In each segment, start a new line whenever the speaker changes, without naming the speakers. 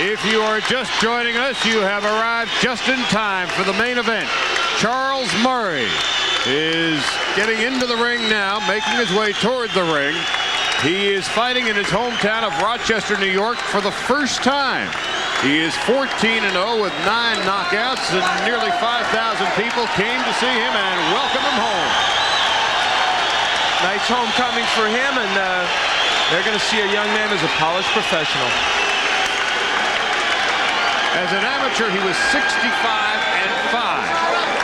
If you are just joining us, you have arrived just in time for the main event. Charles Murray is getting into the ring now, making his way toward the ring. He is fighting in his hometown of Rochester, New York for the first time. He is 14-0 with 9 knockouts, and nearly 5,000 people came to see him and welcome him home.
Nice homecoming for him, and they're going to see a young man as a polished professional.
As an amateur, he was 65-5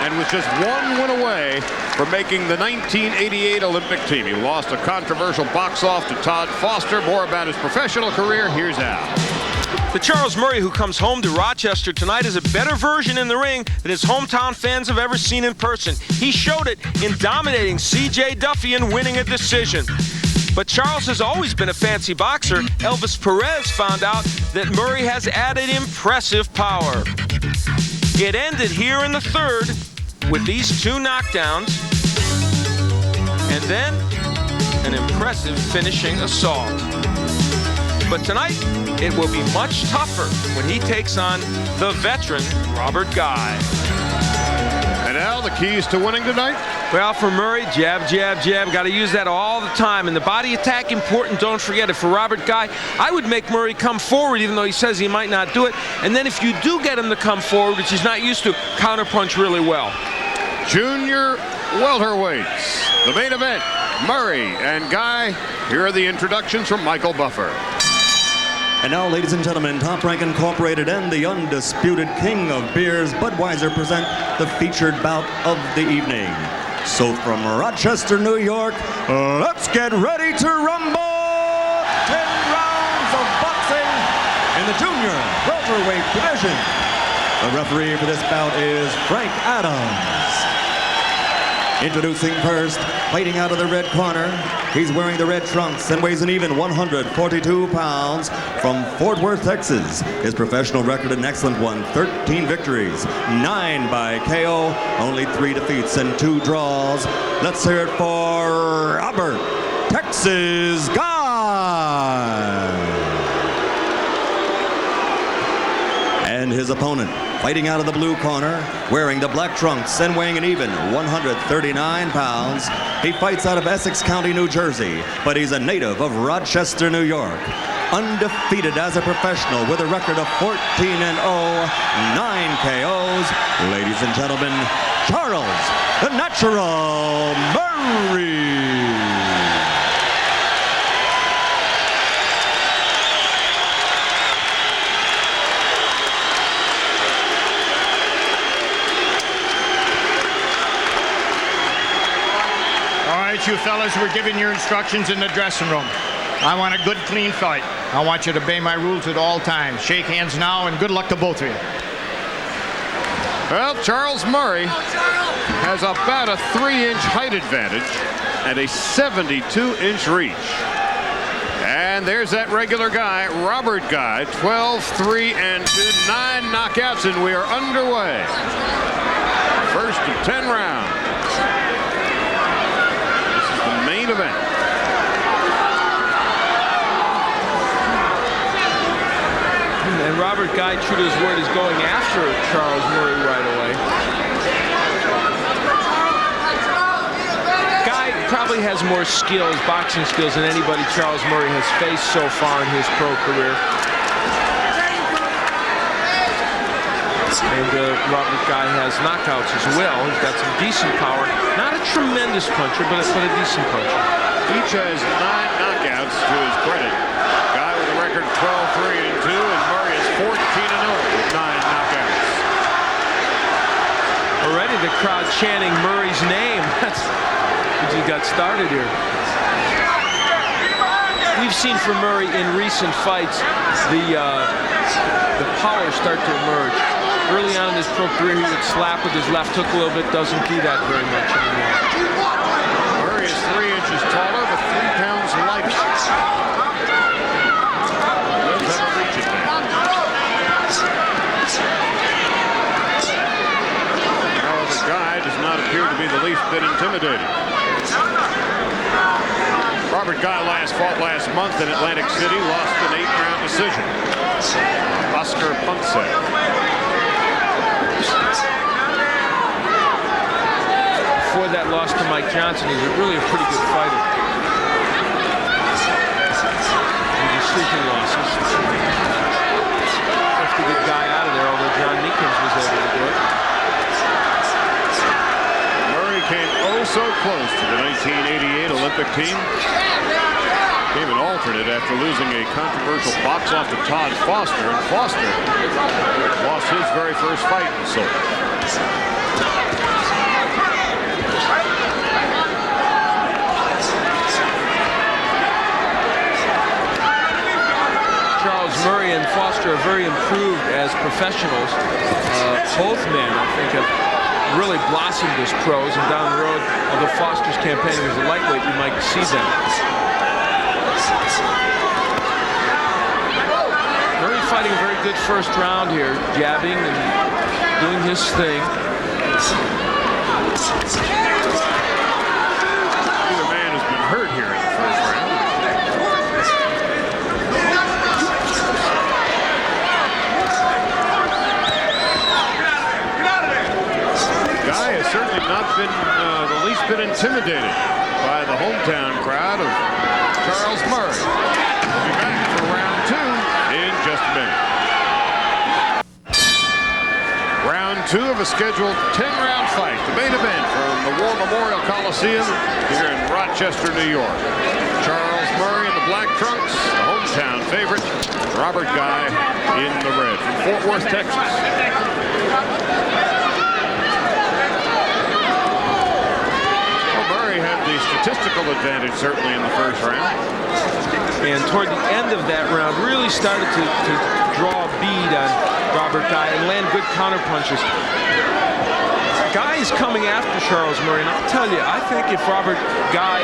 and was just 1 win away from making the 1988 Olympic team. He lost a controversial box-off to Todd Foster. More about his professional career, here's Al.
The Charles Murray who comes home to Rochester tonight is a better version in the ring than his hometown fans have ever seen in person. He showed it in dominating C.J. Duffy and winning a decision. But Charles has always been a fancy boxer. Elvis Perez found out that Murray has added impressive power. It ended here in the third with these 2 knockdowns and then an impressive finishing assault. But tonight, it will be much tougher when he takes on the veteran Robert Guy.
And Al, the keys to winning tonight?
Well, for Murray, jab, jab, jab. Got to use that all the time. And the body attack, important, don't forget it. For Robert Guy, I would make Murray come forward, even though he says he might not do it. And then if you do get him to come forward, which he's not used to, counterpunch really well.
Junior welterweights, the main event, Murray and Guy. Here are the introductions from Michael Buffer.
And now, ladies and gentlemen, Top Rank Incorporated and the undisputed king of beers, Budweiser, present the featured bout of the evening. So from Rochester, New York, let's get ready to rumble! 10 rounds of boxing in the junior welterweight division. The referee for this bout is Frank Adams. Introducing first, fighting out of the red corner. He's wearing the red trunks and weighs an even 142 pounds from Fort Worth, Texas. His professional record, an excellent one, 13 victories, 9 by KO, only 3 defeats and 2 draws. Let's hear it for Robert Texas Guy. And his opponent, fighting out of the blue corner, wearing the black trunks and weighing an even 139 pounds. He fights out of Essex County, New Jersey, but he's a native of Rochester, New York. Undefeated as a professional with a record of 14-0, 9 KOs. Ladies and gentlemen, Charles, the Natural Murray.
You fellas were given your instructions in the dressing room. I want a good, clean fight. I want you to obey my rules at all times. Shake hands now, and good luck to both of you.
Well, Charles Murray has about a 3-inch height advantage and a 72-inch reach. And there's that regular guy, Robert Guy, 12-3-2, 9 knockouts, and we are underway. First of 10 rounds. Main event.
And Robert Guy, true to his word, is going after Charles Murray right away. Guy probably has more skills, boxing skills, than anybody Charles Murray has faced so far in his pro career. And Robert Guy has knockouts as well. He's got some decent power. Not a tremendous puncher, but a decent puncher.
Each has 9 knockouts to his credit. Guy with a record 12-3-2, and Murray is 14-0 with 9 knockouts.
Already the crowd chanting Murray's name. That's what he got started here. We've seen from Murray in recent fights the power start to emerge. Early on in his pro career, he would slap with his left hook a little bit. Doesn't do that very much anymore.
Murray is 3 inches taller, but 3 pounds lighter. Does have a reach advantage. However, Guy does not appear to be the least bit intimidating. Robert Guy fought last month in Atlantic City, lost an 8-round decision. A punt set.
Before that loss to Mike Johnson, he was really a pretty good fighter. And sleeping losses. Have to get Guy out of there, although John Meekins was able to do it.
Murray came oh so close to the 1988 Olympic team. Became an alternate after losing a controversial box-off to Todd Foster, and Foster lost his very first fight in Seoul.
Charles Murray and Foster are very improved as professionals. Both men, I think, have really blossomed as pros, and down the road, although Foster's campaigning as a lightweight, you might see them. Murray fighting a very good first round here, jabbing and doing his thing.
Either man has been hurt here in the first round. Guy has certainly not been the least bit intimidated by the hometown crowd of Charles Murray. We'll be back for round two in just a minute. Round two of a scheduled 10-round fight. The main event from the War Memorial Coliseum here in Rochester, New York. Charles Murray in the black trunks, the hometown favorite. Robert Guy in the red from Fort Worth, Texas. Had the statistical advantage certainly in the first round.
And toward the end of that round, really started to draw a bead on Robert Guy and land good counter punches. Guy is coming after Charles Murray, and I'll tell you, I think if Robert Guy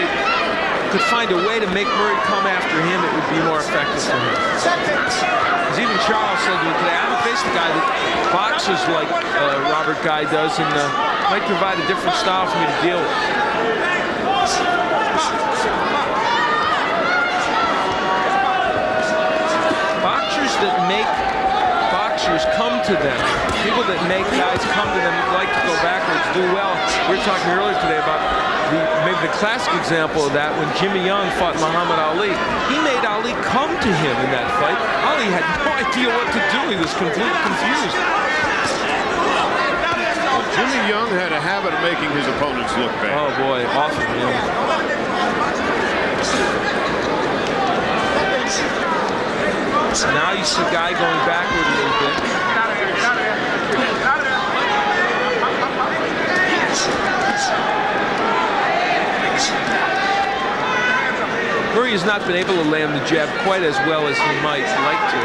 could find a way to make Murray come after him, it would be more effective for him. Because even Charles said to me today, I haven't faced a guy that boxes like Robert Guy does, and might provide a different style for me to deal with. Boxers that make boxers come to them, people that make guys come to them, like to go backwards, do well. We were talking earlier today about maybe the classic example of that when Jimmy Young fought Muhammad Ali. He made Ali come to him in that fight. Ali had no idea what to do. He was completely confused.
Jimmy Young had a habit of making his opponents look bad.
Oh boy, awful. Now you see Guy going backward a little bit. Murray has not been able to land the jab quite as well as he might like to.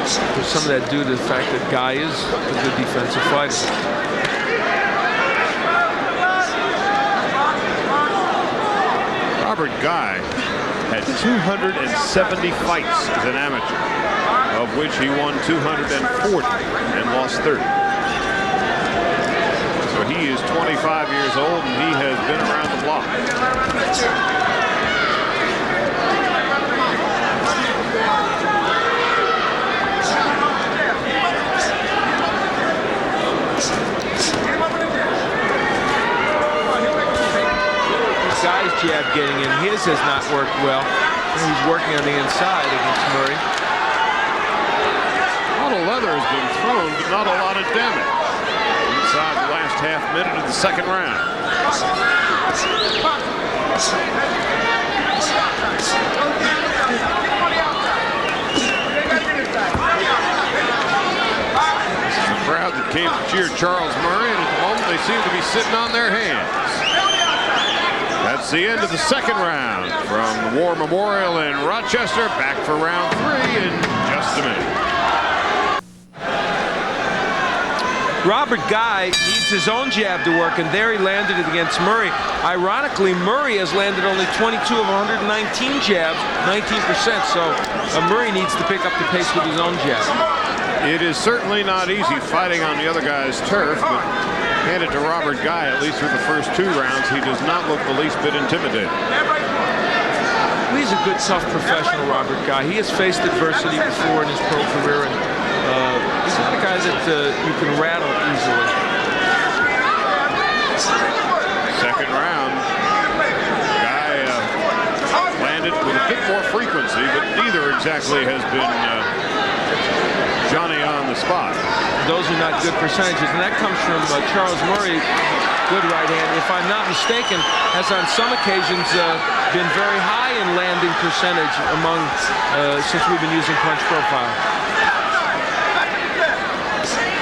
There's some of that due to the fact that Guy is a good defensive fighter.
Robert Guy had 270 fights as an amateur, of which he won 240 and lost 30. So he is 25 years old and he has been around the block.
Guy's jab getting in. His has not worked well. He's working on the inside against Murray.
A lot of leather has been thrown, but not a lot of damage. Inside the last half minute of the second round. This is the crowd that came to cheer Charles Murray, and at the moment they seem to be sitting on their hands. That's the end of the second round from the War Memorial in Rochester. Back for round three in just a minute.
Robert Guy needs his own jab to work, and there he landed it against Murray. Ironically, Murray has landed only 22 of 119 jabs, 19%, so Murray needs to pick up the pace with his own jab.
It is certainly not easy fighting on the other guy's turf, but hand it to Robert Guy, at least through the first two rounds, he does not look the least bit intimidated.
He's a good, tough professional, Robert Guy. He has faced adversity before in his pro career, and he's not a guy that you can rattle easily.
Second round. Guy landed with a bit more frequency, but neither exactly has been Johnny on the spot.
Those are not good percentages, and that comes from Charles Murray, good right hand. If I'm not mistaken, has on some occasions been very high in landing percentage among since we've been using punch profile.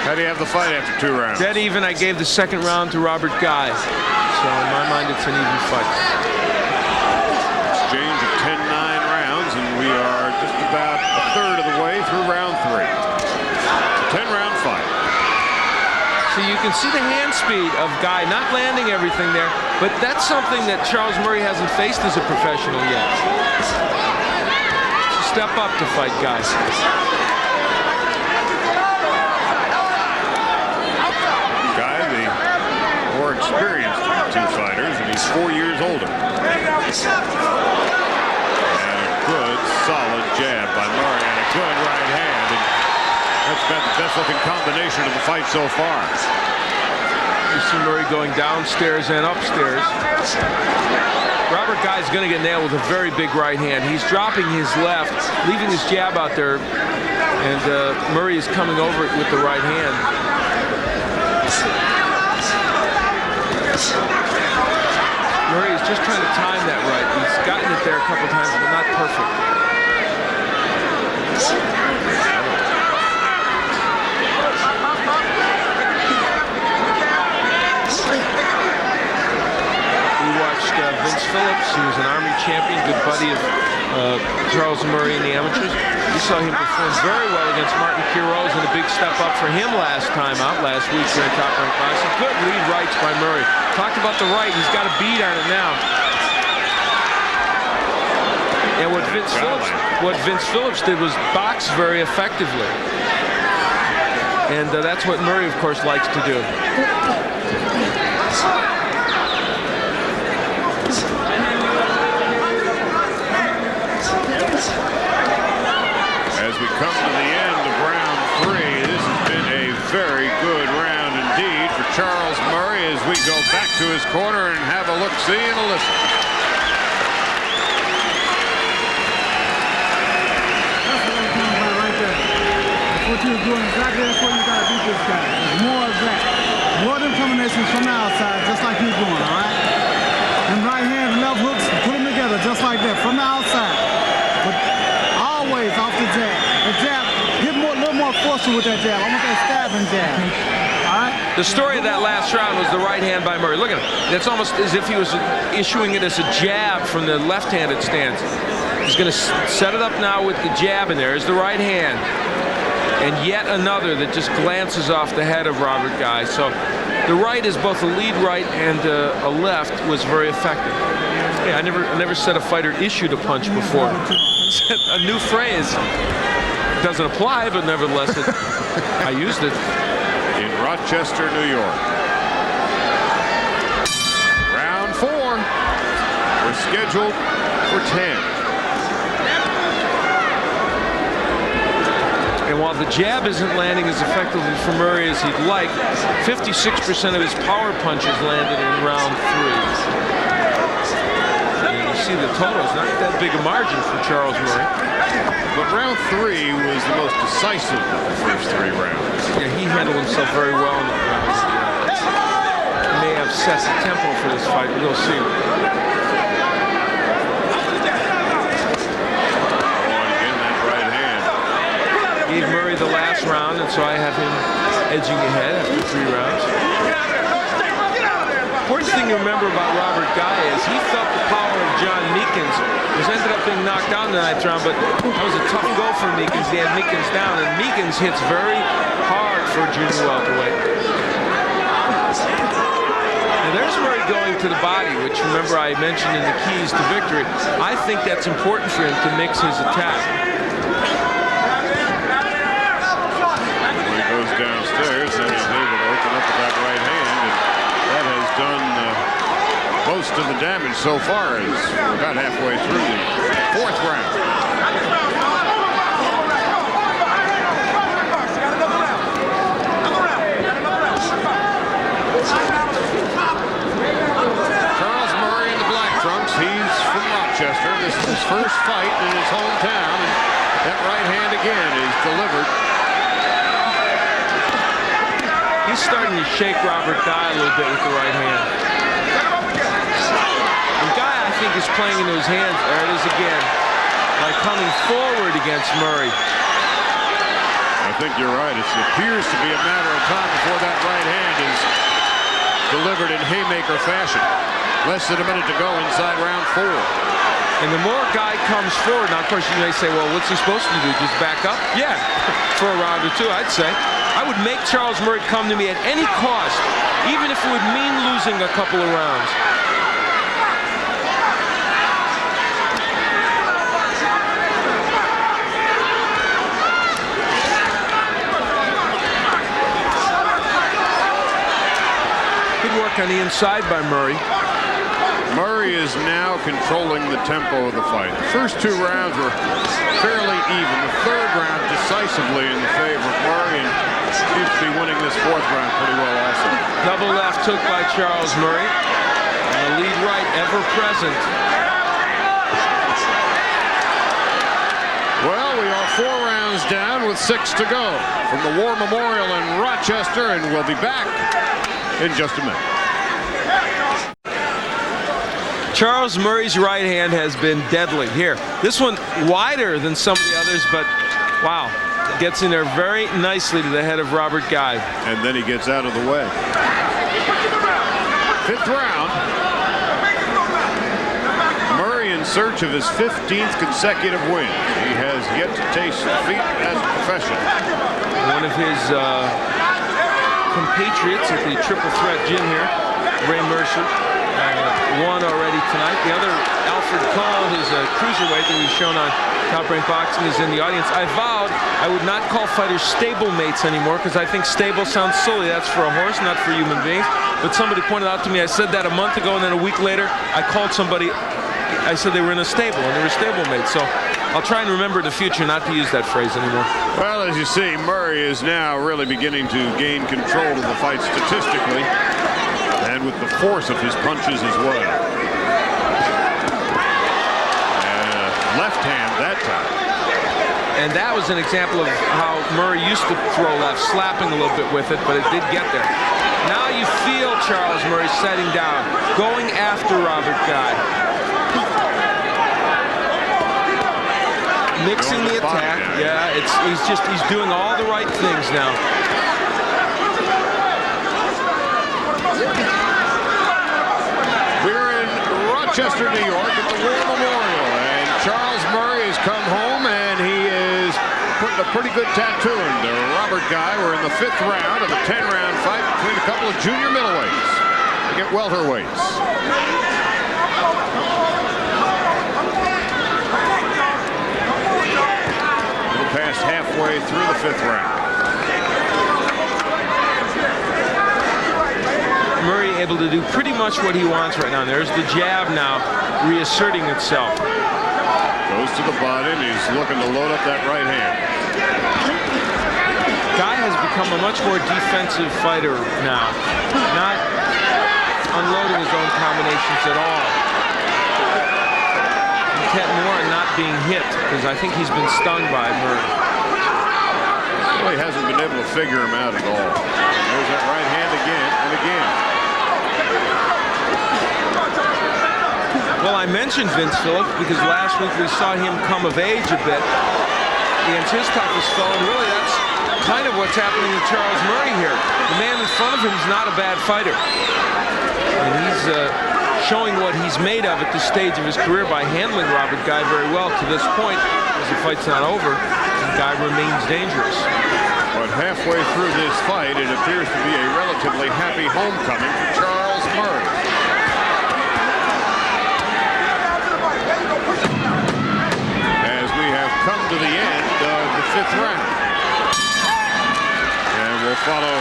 How do you have the fight after 2 rounds?
Dead even. I gave the second round to Robert Guy, so in my mind it's an even fight.
Exchange of 10-9 rounds, and we are just about a third of the way through round 3. 10-round fight.
So you can see the hand speed of Guy, not landing everything there, but that's something that Charles Murray hasn't faced as a professional yet. Step up to fight Guy.
Guy, the more experienced of the 2 fighters, and he's 4 years older. And a good, solid jab by Murray, and a good right hand. And that's been the best-looking combination of the fight so far.
You see Murray going downstairs and upstairs. Robert Guy's going to get nailed with a very big right hand. He's dropping his left, leaving his jab out there, and Murray is coming over it with the right hand. Murray is just trying to time that right. He's gotten it there a couple times, but not perfect. Vince Phillips, he was an Army champion, good buddy of Charles Murray in the amateurs. We saw him perform very well against Martin Quiroz, and a big step up for him last week during Top Rank Boxing. Good lead rights by Murray. Talked about the right, he's got a bead on it now. And what Vince Phillips did was box very effectively. And that's what Murray, of course, likes to do.
As we come to the end of round 3, this has been a very good round indeed for Charles Murray as we go back to his corner and have a look-see and a listen.
That's what I'm talking about right there. That's what you're doing. Exactly that's what you got to beat this guy. There's more of that. More of them combinations from the outside, just like you're doing, all right? Them right hands and left hooks, put them together just like that, from the outside. But always off the jab. The jab, get a little more forceful with that jab. I want that stabbing jab. All right?
The story of that last round was the right hand by Murray. Look at him. That's almost as if he was issuing it as a jab from the left-handed stance. He's going to set it up now with the jab, and there's the right hand. And yet another that just glances off the head of Robert Guy. So the right is both a lead right and a left was very effective. Yeah, I never said a fighter issued a punch before. A new phrase. It doesn't apply, but nevertheless, I used it.
In Rochester, New York. Round 4. We're scheduled for 10.
And while the jab isn't landing as effectively for Murray as he'd like, 56% of his power punches landed in round 3. And you see the totals, not that big a margin for Charles Murray.
But round 3 was the most decisive of the first 3 rounds.
Yeah, he handled himself very well in that round. He may have set the tempo for this fight. We'll see. Gave Murray the last round, and so I have him edging ahead after 3 rounds. Important thing to remember about Robert Guy is he felt the power of John Meekins, who's ended up being knocked down in the 9th round, but that was a tough go for Meekins. They had Meekins down, and Meekins hits very hard for a junior welterweight. And there's Murray going to the body, which remember I mentioned in the keys to victory. I think that's important for him to mix his attack.
Downstairs, and he's able to open up with that right hand, and that has done most of the damage so far is we're about halfway through the fourth round. Charles Murray in the black trunks. He's from Rochester. This is his first fight in his hometown, and that right hand again is delivered.
He's starting to shake Robert Guy a little bit with the right hand. And Guy, I think, is playing into his hands. There it is again. By coming forward against Murray.
I think you're right. It appears to be a matter of time before that right hand is delivered in haymaker fashion. Less than a minute to go inside round 4.
And the more Guy comes forward, now of course you may say, well, what's he supposed to do? Just back up? Yeah, for a round or two, I'd say. I would make Charles Murray come to me at any cost, even if it would mean losing a couple of rounds. Good work on the inside by Murray.
Murray is now controlling the tempo of the fight. The first 2 rounds were fairly even. The third round decisively in the favor of Murray, and seems to be winning this 4th round pretty well also.
Double left took by Charles Murray. And the lead right ever present.
Well, we are 4 rounds down with 6 to go from the War Memorial in Rochester, and we'll be back in just a minute.
Charles Murray's right hand has been deadly. Here, this one wider than some of the others, but wow, gets in there very nicely to the head of Robert Guy.
And then he gets out of the way. 5th round. Murray in search of his 15th consecutive win. He has yet to taste defeat as a professional.
One of his compatriots at the Triple Threat Gym here, Ray Mercer, won already tonight. The other, Alfred Cole, who's a cruiserweight that we've shown on Top Rank Boxing, is in the audience. I vowed I would not call fighters stablemates anymore because I think stable sounds silly. That's for a horse, not for human beings. But somebody pointed out to me, I said that a month ago, and then a week later, I called somebody, I said they were in a stable, and they were stablemates. So I'll try and remember in the future not to use that phrase anymore.
Well, as you see, Murray is now really beginning to gain control of the fight statistically, and with the force of his punches as well. Left hand that time.
And that was an example of how Murray used to throw left, slapping a little bit with it, but it did get there. Now you feel Charles Murray setting down, going after Robert Guy. Mixing the attack. Yeah, he's doing all the right things now.
We're in Rochester, New York at the War Memorial, and Charles Murray has come home and he is putting a pretty good tattoo into Robert Guy. We're in the 5th round of a 10-round fight between a couple of junior middleweights. They get welterweights. A little past halfway through the 5th round.
Murray able to do pretty much what he wants right now. There's the jab now reasserting itself.
Goes to the body and he's looking to load up that right hand.
Guy has become a much more defensive fighter now. Not unloading his own combinations at all. Intent more on not being hit, because I think he's been stung by Murray.
Well, he hasn't been able to figure him out at all. There's that right hand again and again.
Well, I mentioned Vince Phillips because last week we saw him come of age a bit against his toughest foe, and really that's kind of what's happening to Charles Murray here. The man in front of him is not a bad fighter. And he's showing what he's made of at this stage of his career by handling Robert Guy very well to this point, as the fight's not over, and Guy remains dangerous.
But halfway through this fight, it appears to be a relatively happy homecoming for Charles Murray. As we have come to the end of the 5th round. And we'll follow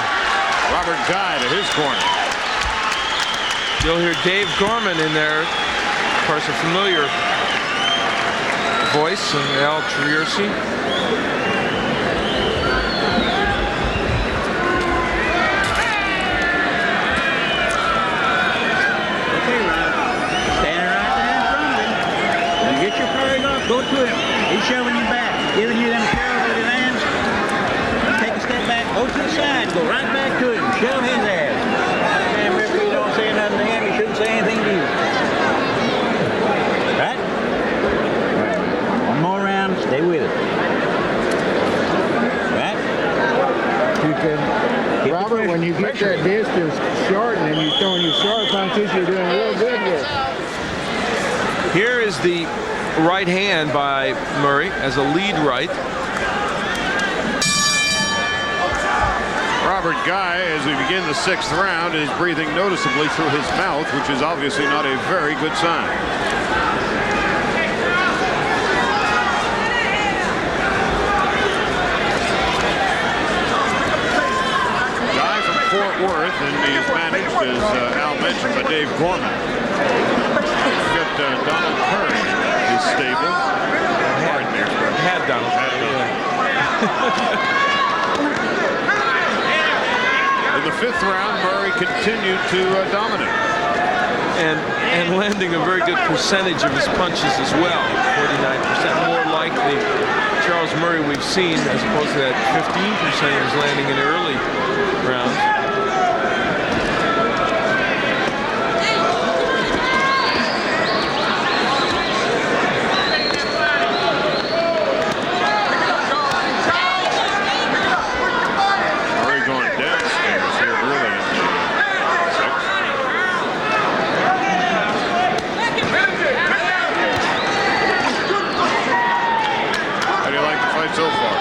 Robert Guy to his corner.
You'll hear Dave Gorman in there. Of course, a familiar voice, and Al Triercy.
Okay, Rod. Standing right there in front of him. You get your flag up, go to him. He's shoving you back, giving you them curls with his hands. Take a step back, go to the side, go right back to him, shove his ass. Damn referee don't say nothing to him, he shouldn't say anything to you. Right? One more round, stay with it. Right?
You can, Robert, when you get that distance shortened and you're throwing your short punches, you're doing real good here.
Here is the right hand by Murray as a lead right.
Robert Guy, as we begin the 6th round, is breathing noticeably through his mouth, which is obviously not a very good sign. Guy from Fort Worth, and he is managed, as Al mentioned, by Dave Gorman. We've got Donald Curry, his stable. Pardon me.
Had Donald.
In the 5th round, Murray continued to dominate.
And landing a very good percentage of his punches as well. 49%, more like the Charles Murray we've seen, as opposed to that 15% he was landing in early rounds.
So far?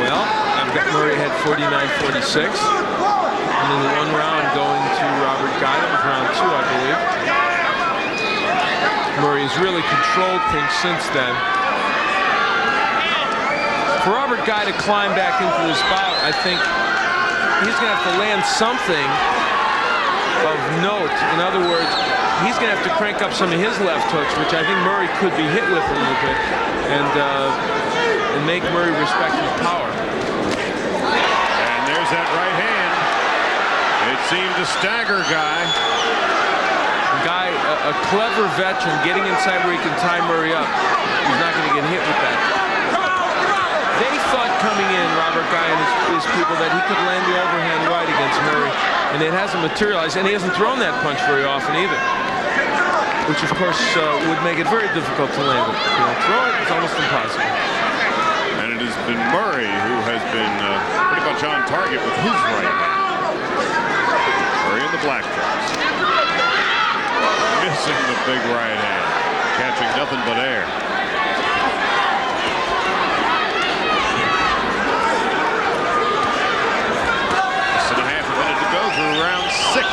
Well, I've got Murray had 49-46. And in the 1 round going to Robert Guy. That was round 2, I believe. Murray has really controlled things since then. For Robert Guy to climb back into this bout, I think he's going to have to land something of note. In other words, he's going to have to crank up some of his left hooks, which I think Murray could be hit with a little bit. And make Murray respect his power.
And there's that right hand. It seemed to stagger Guy.
Guy, a clever veteran, getting inside where he can tie Murray up. He's not going to get hit with that. They thought coming in, Robert Guy and his people, that he could land the overhand right against Murray, and it hasn't materialized, and he hasn't thrown that punch very often either, which of course would make it very difficult to land it. If you don't throw it, it's almost impossible.
And it has been Murray who has been pretty much on target with his right hand. Murray in the black dress. Missing the big right hand. Catching nothing but air. Less than a half a minute to go through round 6.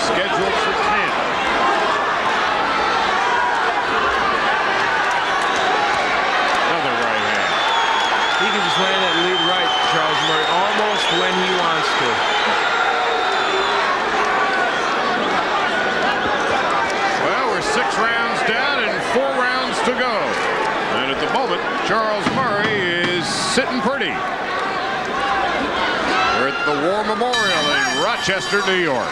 Scheduled for 10.
Land that lead right, Charles Murray, almost when he wants to.
Well, we're 6 rounds down and 4 rounds to go. And at the moment, Charles Murray is sitting pretty. We're at the War Memorial in Rochester, New York.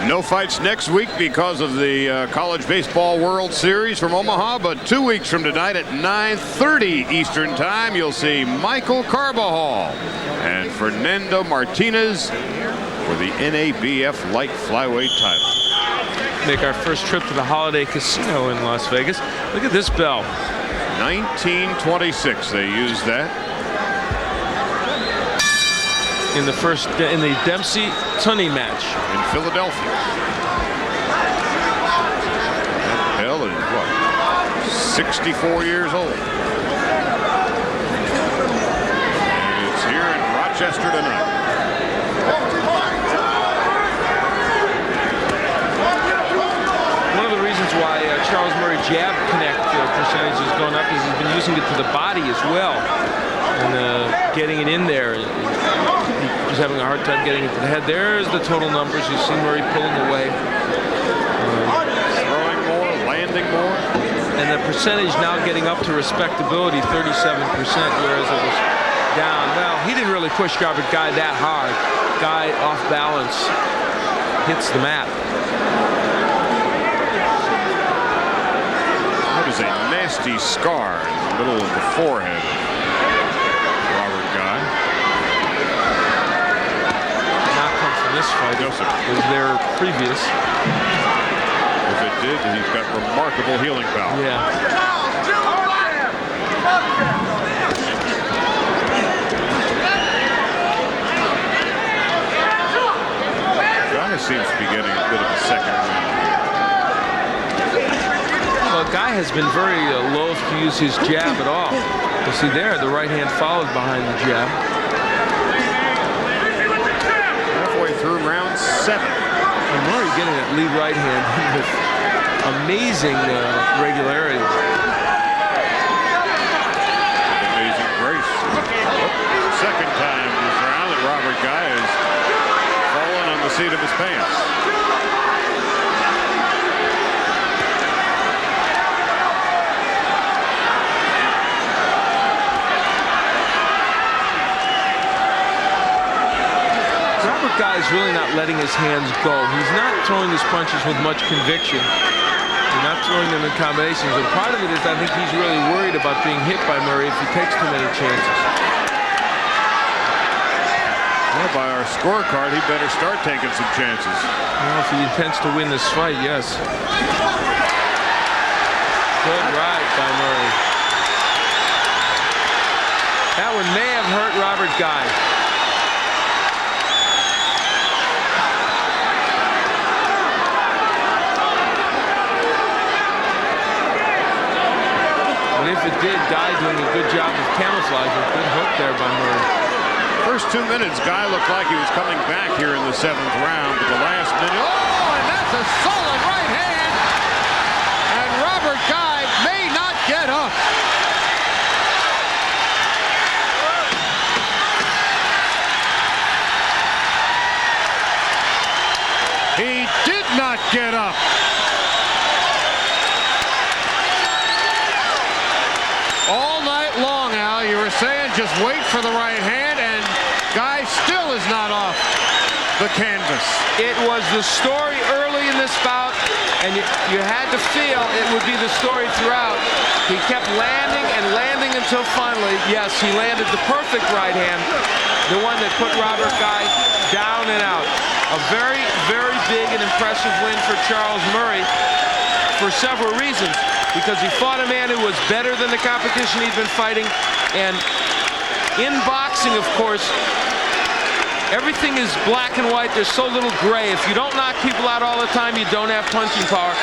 No fights next week because of the College Baseball World Series from Omaha, but 2 weeks from tonight at 9:30 Eastern Time, you'll see Michael Carbajal and Fernando Martinez for the NABF Light Flyweight title.
Make our first trip to the Holiday Casino in Las Vegas. Look at this bell.
1926 they used that.
In the Dempsey-Tunney match
in Philadelphia. That bell is what? 64 years old. And it's here in Rochester tonight.
One of the reasons why Charles Murray jab connect percentage is going up is he's been using it to the body as well. and getting it in there. He was having a hard time getting it to the head. There's the total numbers. You see Murray pulling away.
Throwing more, landing more.
And the percentage now getting up to respectability, 37%, whereas it was down. Well, he didn't really push Robert Guy that hard. Guy off balance hits the mat.
That is a nasty scar in the middle of the forehead of Robert Guy.
Not come from this fight.
No, sir.
Was there previous.
If it did, he's got remarkable healing power.
Yeah.
Guy seems to be getting a bit of a second wind.
Well, Guy has been very loath to use his jab at all. You see there, the right hand followed behind the jab.
Halfway through round 7.
And Murray getting that lead right hand with amazing regularity.
Amazing grace. Second time this round that Robert Guy has fallen on the seat of his pants.
Robert Guy is really not letting his hands go. He's not throwing his punches with much conviction. He's not throwing them in combinations. And part of it is I think he's really worried about being hit by Murray if he takes too many chances.
Well, by our scorecard, he better start taking some chances.
Well, if he intends to win this fight, yes. Good right by Murray. That one may have hurt Robert Guy. But if it did, Guy doing a good job of camouflaging. Good hook there by Murray.
First 2 minutes, Guy looked like he was coming back here in the 7th round, but the last minute, oh, and that's a solid right hand, and Robert Guy may not get up. He did not get up. All night long, Al, you were saying just wait for the right hand, and Guy still is not off the canvas.
It was the story early in this bout, and you had to feel it would be the story throughout. He kept landing and landing until finally, yes, he landed the perfect right hand, the one that put Robert Guy down and out. A very, very big and impressive win for Charles Murray for several reasons. Because he fought a man who was better than the competition he'd been fighting. And in boxing, of course, everything is black and white. There's so little gray. If you don't knock people out all the time, you don't have punching power.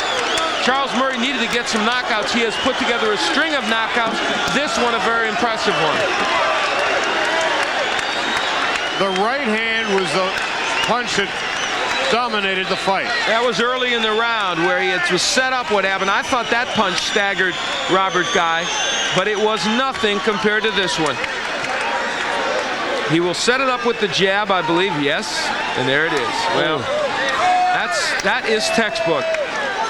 Charles Murray needed to get some knockouts. He has put together a string of knockouts. This one a very impressive one.
The right hand was the punch that dominated the fight.
That was early in the round where it was set up what happened. I thought that punch staggered Robert Guy, but it was nothing compared to this one. He will set it up with the jab, I believe, yes, and there it is. Well, that is textbook.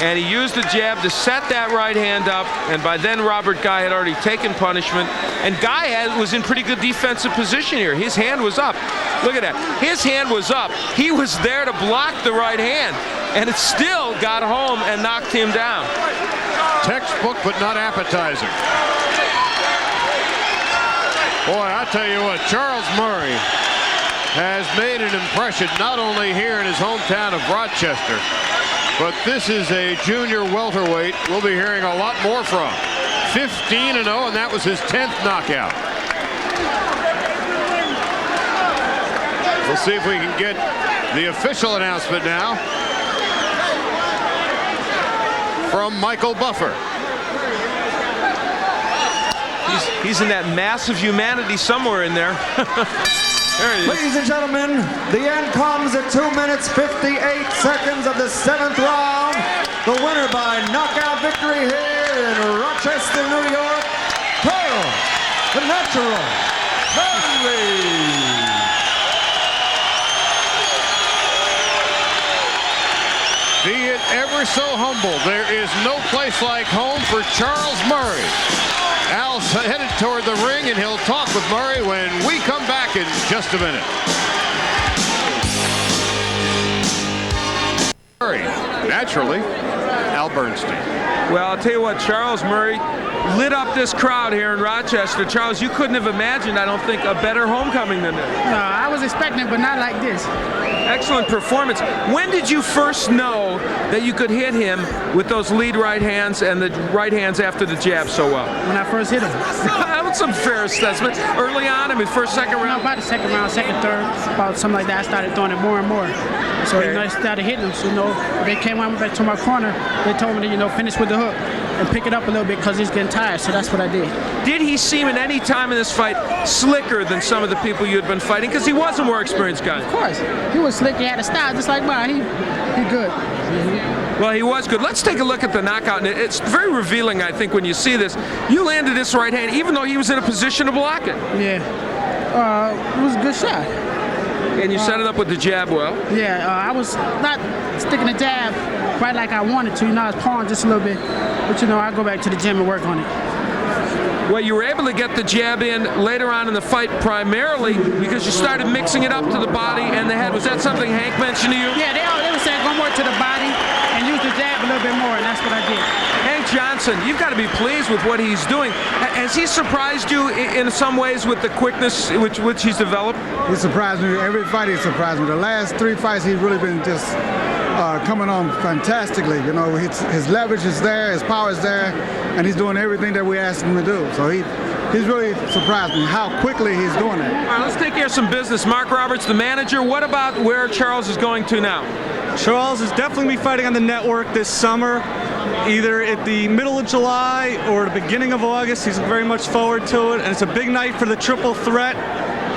And he used the jab to set that right hand up, and by then Robert Guy had already taken punishment, and Guy was in pretty good defensive position here. His hand was up. Look at that. His hand was up. He was there to block the right hand, and it still got home and knocked him down.
Textbook, but not appetizing. Boy, I tell you what, Charles Murray has made an impression not only here in his hometown of Rochester, but this is a junior welterweight we'll be hearing a lot more from. 15-0, and that was his 10th knockout. We'll see if we can get the official announcement now from Michael Buffer.
He's in that mass of humanity somewhere in there. There he is.
Ladies and gentlemen, the end comes at 2 minutes 58 seconds of the 7th round. The winner by knockout victory here in Rochester, New York, Charles, the Natural
Murray. Be it ever so humble, there is no place like home for Charles Murray. Al's headed toward the ring, and he'll talk with Murray when we come back in just a minute. Murray, naturally, Al Bernstein.
Well, I'll tell you what, Charles Murray lit up this crowd here in Rochester. Charles, you couldn't have imagined, I don't think, a better homecoming than this.
No, I was expecting it, but not like this.
Excellent performance. When did you first know that you could hit him with those lead right hands and the right hands after the jab so well?
When I first hit him.
That was some fair assessment. Early on, I mean, first, second
No,
round?
about the second round, second, third, about something like that. I started throwing it more and more. So, I started hitting them. So, they came on back to my corner. They told me to, finish with the hook and pick it up a little bit because he's getting tired. So that's what I did.
Did he seem at any time in this fight slicker than some of the people you had been fighting? Because he was a more experienced guy.
Of course. He was slick. He had a style just like mine. He good.
Well, he was good. Let's take a look at the knockout. And it's very revealing, I think, when you see this. You landed this right hand, even though he was in a position to block it.
Yeah. It was a good shot.
And you set it up with the jab well.
Yeah, I was not sticking the jab right like I wanted to. I was pawing just a little bit. But, I go back to the gym and work on it.
Well, you were able to get the jab in later on in the fight primarily because you started mixing it up to the body and the head. Was that something Hank mentioned to you?
Yeah, they were saying go more to the body and use the jab a little bit more, and that's what I did.
Hank Johnson, you've got to be pleased with what he's doing. Has he surprised you in some ways with the quickness which he's developed?
He surprised me. Every fight he surprised me. The last 3 fights he's really been just coming on fantastically. His leverage is there, his power is there, and he's doing everything that we asked him to do. So he's really surprised me how quickly he's doing it.
All right, let's take care of some business. Mark Roberts, the manager. What about where Charles is going to now?
Charles is definitely going to be fighting on the network this summer, either at the middle of July or the beginning of August. He's very much forward to it, and it's a big night for the triple threat.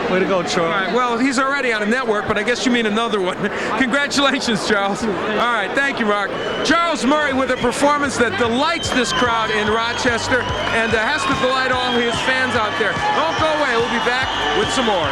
Way to go, Charles.
All right, well, he's already on a network, but I guess you mean another one. Congratulations, Charles. All right, thank you, Mark. Charles Murray with a performance that delights this crowd in Rochester and has to delight all his fans out there. Don't go away. We'll be back with some more.